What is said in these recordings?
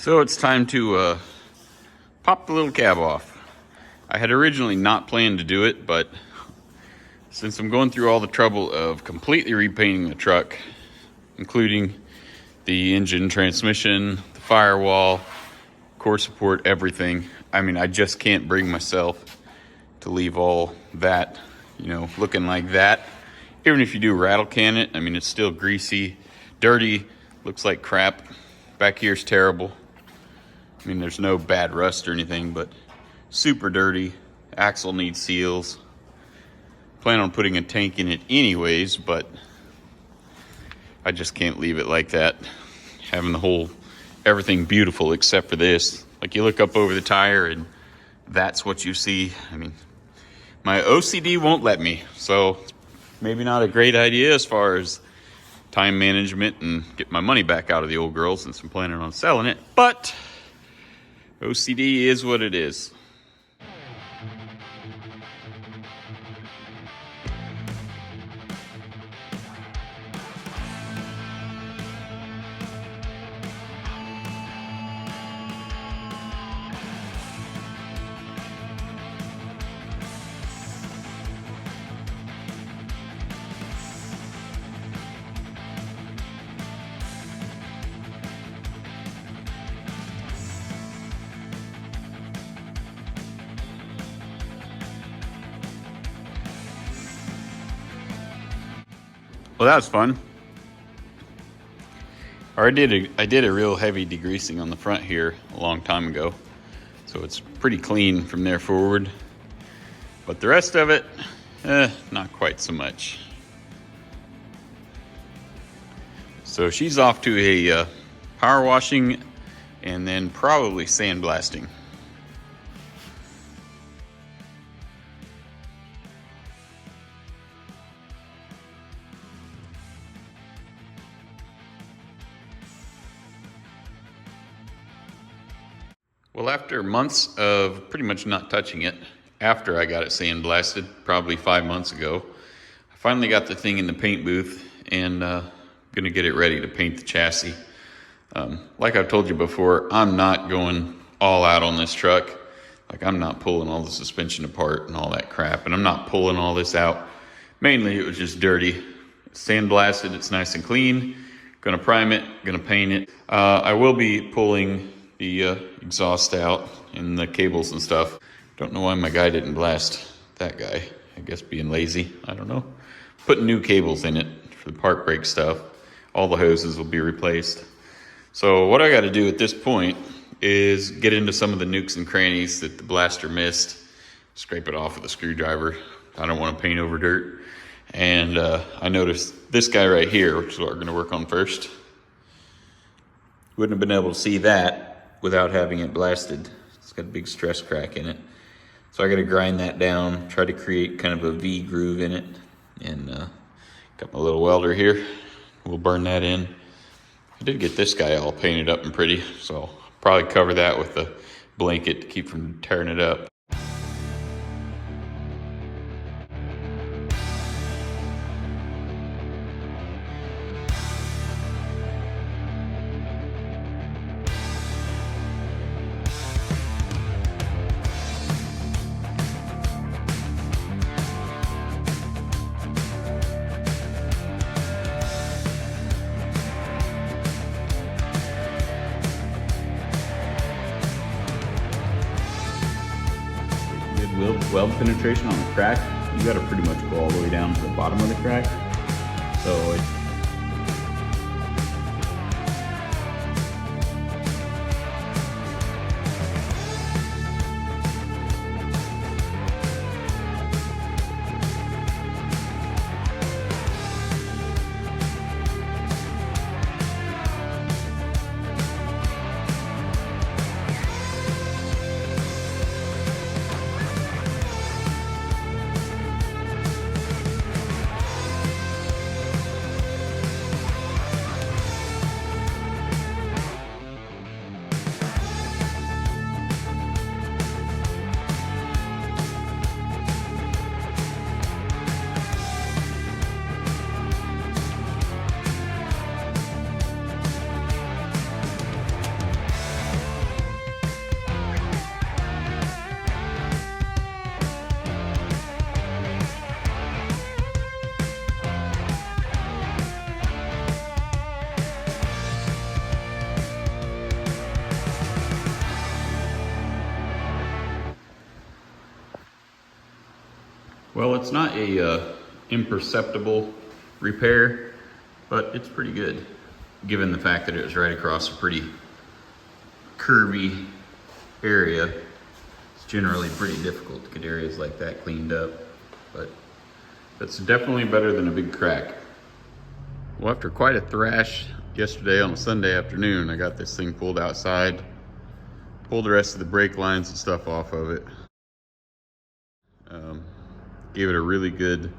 So it's time to pop the little cab off. I had originally not planned to do it, but since I'm going through all the trouble of completely repainting the truck, including the engine, transmission, the firewall, core support, everything, I mean, I just can't bring myself to leave all that, looking like that. Even if you do rattle can it, I mean, it's still greasy, dirty, looks like crap. Back here's terrible. I mean, there's no bad rust or anything, but super dirty. Axle needs seals. Plan on putting a tank in it anyways, but I just can't leave it like that. Having everything beautiful except for this. Like, you look up over the tire and that's what you see. I mean, my OCD won't let me, so maybe not a great idea as far as time management and get my money back out of the old girl since I'm planning on selling it, but OCD is what it is. Well, that was fun. I did a real heavy degreasing on the front here a long time ago, so it's pretty clean from there forward. But the rest of it, not quite so much. So she's off to a power washing and then probably sandblasting. Well, after months of pretty much not touching it, after I got it sandblasted, probably 5 months ago, I finally got the thing in the paint booth and gonna get it ready to paint the chassis. Like I've told you before, I'm not going all out on this truck. Like, I'm not pulling all the suspension apart and all that crap, and I'm not pulling all this out. Mainly it was just dirty. Sandblasted, it's nice and clean. Gonna prime it, gonna paint it. I will be pulling the exhaust out and the cables and stuff. Don't know why my guy didn't blast that guy. I guess being lazy, I don't know. Putting new cables in it for the park brake stuff. All the hoses will be replaced. So what I got to do at this point is get into some of the nooks and crannies that the blaster missed, scrape it off with a screwdriver. I don't want to paint over dirt. And I noticed this guy right here, which is what we're going to work on first. Wouldn't have been able to see that without having it blasted. It's got a big stress crack in it. So I got to grind that down, try to create kind of a V groove in it. And got my little welder here. We'll burn that in. I did get this guy all painted up and pretty, so I'll probably cover that with a blanket to keep from tearing it up. Weld penetration on the crack, you got to pretty much go all the way down to the bottom of the crack. So Well, it's not a imperceptible repair, but it's pretty good, given the fact that it was right across a pretty curvy area. It's generally pretty difficult to get areas like that cleaned up, but it's definitely better than a big crack. Well, after quite a thrash yesterday on a Sunday afternoon, I got this thing pulled outside, pulled the rest of the brake lines and stuff off of it. Gave it a really good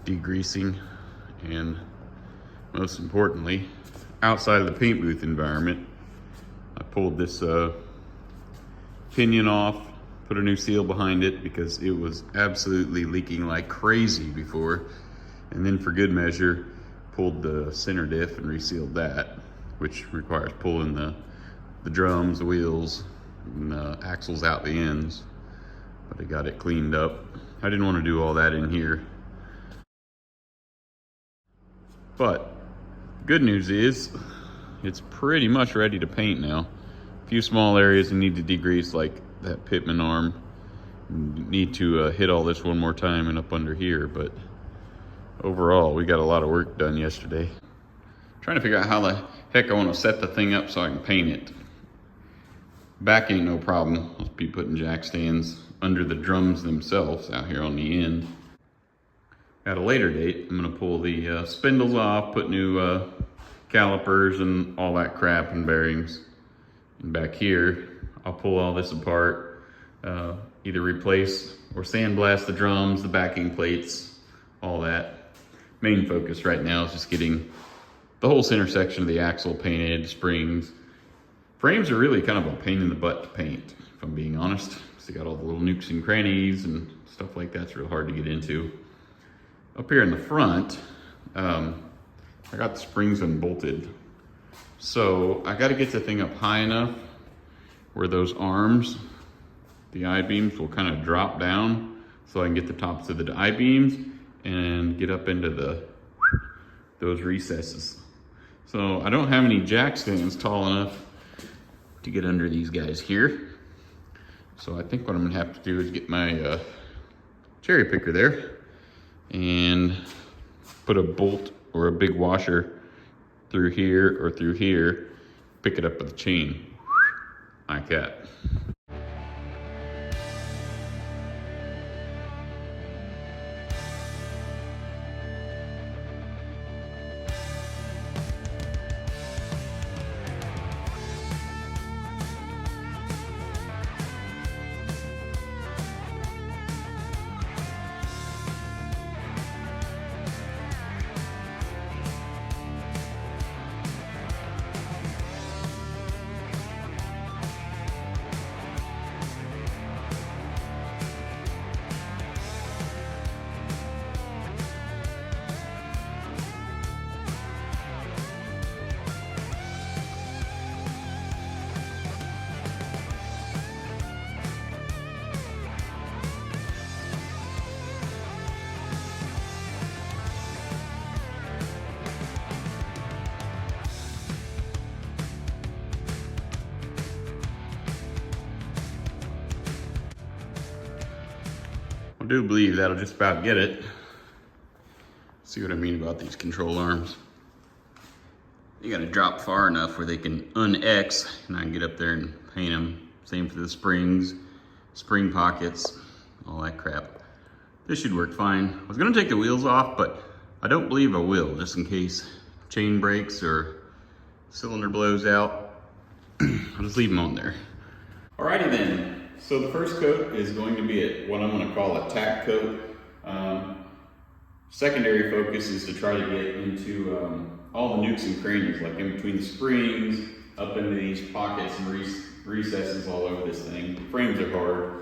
degreasing, and most importantly, outside of the paint booth environment, I pulled this pinion off, put a new seal behind it because it was absolutely leaking like crazy before, and then for good measure pulled the center diff and resealed that, which requires pulling the drums, the wheels, and the axles out the ends. But I got it cleaned up. I didn't want to do all that in here. But good news is it's pretty much ready to paint now. A few small areas I need to degrease, like that pitman arm. Need to hit all this one more time and up under here, but overall we got a lot of work done yesterday. Trying to figure out how the heck I want to set the thing up so I can paint it. Back ain't no problem. I'll be putting jack stands under the drums themselves out here on the end. At a later date, I'm gonna pull the spindles off, put new calipers and all that crap and bearings. And back here, I'll pull all this apart, either replace or sandblast the drums, the backing plates, all that. Main focus right now is just getting the whole center section of the axle painted, springs. Frames are really kind of a pain in the butt to paint, if I'm being honest. So you got all the little nooks and crannies and stuff like that's real hard to get into. Up here in the front, I got the springs unbolted. So I got to get the thing up high enough where those arms, the I-beams, will kind of drop down so I can get the tops of the I-beams and get up into those recesses. So I don't have any jack stands tall enough to get under these guys here. So I think what I'm gonna have to do is get my cherry picker there and put a bolt or a big washer through here or through here, pick it up with a chain, like that. I do believe that'll just about get it. See what I mean about these control arms. You gotta drop far enough where they can un-X and I can get up there and paint them. Same for the springs, spring pockets, all that crap. This should work fine. I was gonna take the wheels off, but I don't believe I will, just in case chain breaks or cylinder blows out. I'll just leave them on there. Alrighty then. So the first coat is going to be what I'm going to call a tack coat. Secondary focus is to try to get into all the nooks and crannies, like in between the springs, up into these pockets and recesses all over this thing. The frames are hard.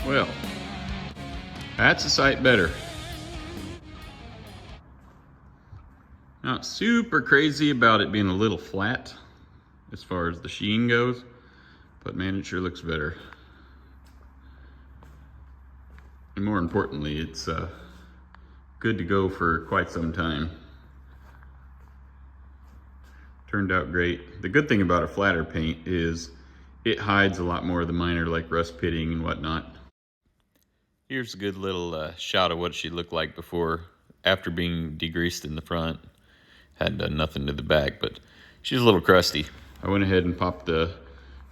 Well, that's a sight better. Not super crazy about it being a little flat as far as the sheen goes, but man, it sure looks better. And more importantly, it's good to go for quite some time. Turned out great. The good thing about a flatter paint is it hides a lot more of the minor, like rust pitting and whatnot. Here's a good little shot of what she looked like after being degreased in the front. Hadn't done nothing to the back, but she's a little crusty. I went ahead and popped the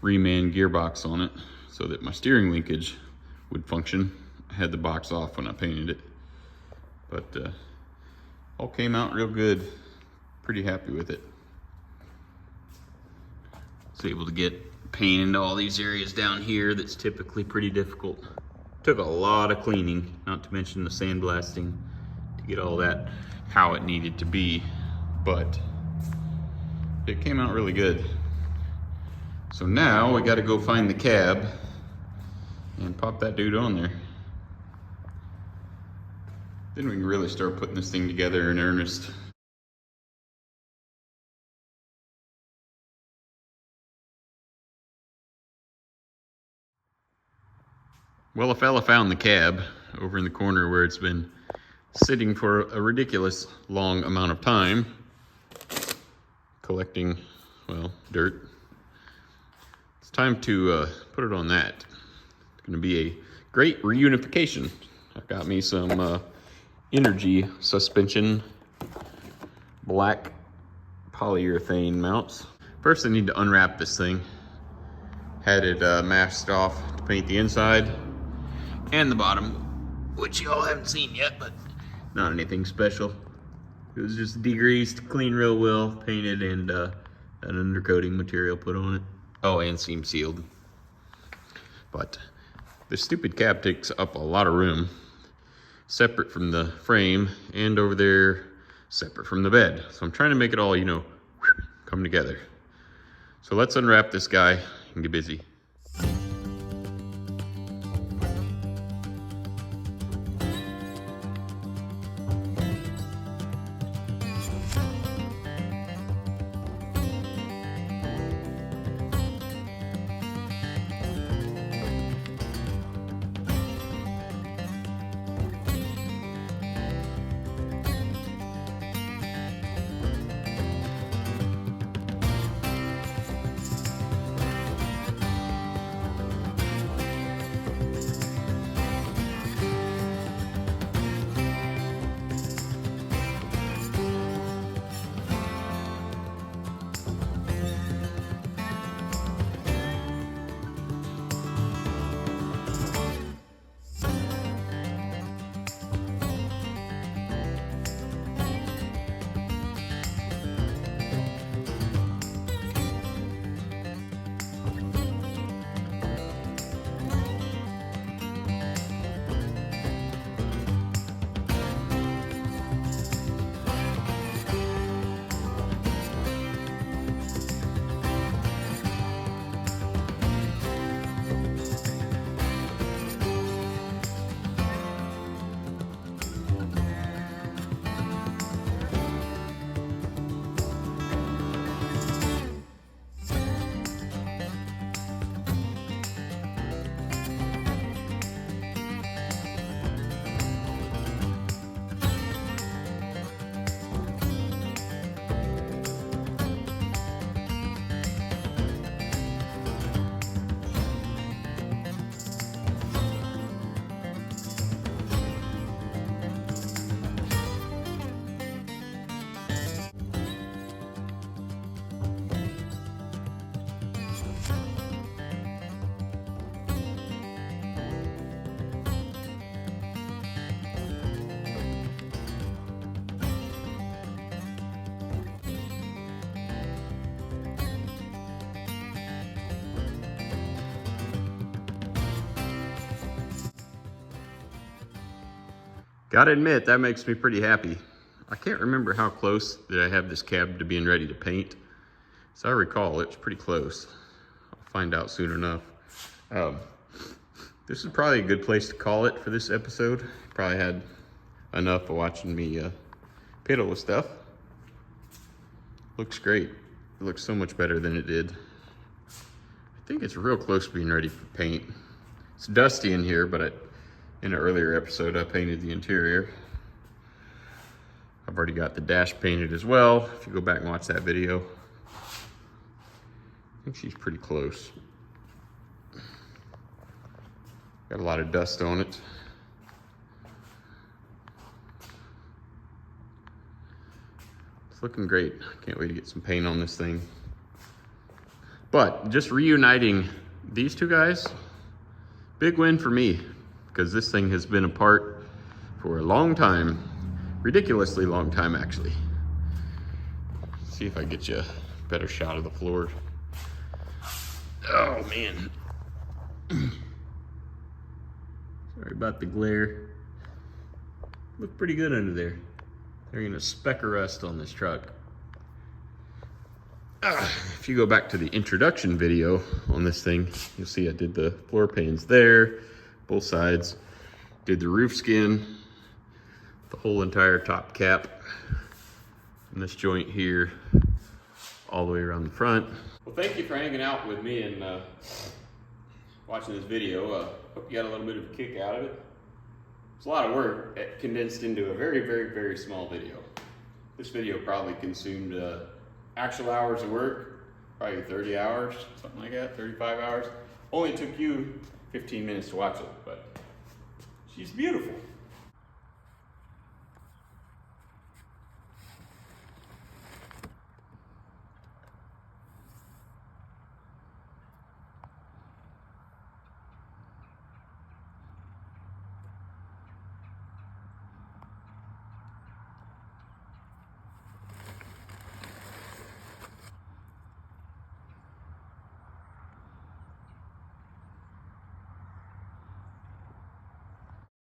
reman gearbox on it so that my steering linkage would function. I had the box off when I painted it, but all came out real good. Pretty happy with it. Was able to get paint into all these areas down here that's typically pretty difficult. Took a lot of cleaning, not to mention the sandblasting, to get all that how it needed to be, but it came out really good. So now we got to go find the cab and pop that dude on there. Then we can really start putting this thing together in earnest. Well, a fella found the cab over in the corner where it's been sitting for a ridiculous long amount of time, collecting, well, dirt. It's time to put it on that. It's gonna be a great reunification. I've got me some Energy suspension black polyurethane mounts. First I need to unwrap this thing. Had it masked off to paint the inside and the bottom, which you all haven't seen yet, but not anything special. It was just degreased, cleaned real well, painted, and an undercoating material put on it. Oh, and seam sealed. But this stupid cab takes up a lot of room, separate from the frame, and over there, separate from the bed. So I'm trying to make it all, you know, come together. So let's unwrap this guy and get busy. Gotta admit, that makes me pretty happy. I can't remember how close that I have this cab to being ready to paint. So I recall it's pretty close. I'll find out soon enough. This is probably a good place to call it for this episode. Probably had enough of watching me piddle with stuff. Looks great. It looks so much better than it did. I think it's real close to being ready for paint. It's dusty in here, but in an earlier episode, I painted the interior. I've already got the dash painted as well. If you go back and watch that video, I think she's pretty close. Got a lot of dust on it. It's looking great. Can't wait to get some paint on this thing. But just reuniting these two guys, big win for me, because this thing has been apart for a long time. Ridiculously long time, actually. See if I get you a better shot of the floor. Oh, man. Sorry about the glare. Look pretty good under there. There ain't a speck of rust on this truck. If you go back to the introduction video on this thing, you'll see I did the floor pans there, both sides. Did the roof skin, the whole entire top cap, and this joint here, all the way around the front. Well, thank you for hanging out with me and watching this video. Hope you got a little bit of a kick out of it. It's a lot of work condensed into a very, very, very small video. This video probably consumed actual hours of work, probably 30 hours, something like that, 35 hours. Only took you 15 minutes to watch it, but she's beautiful.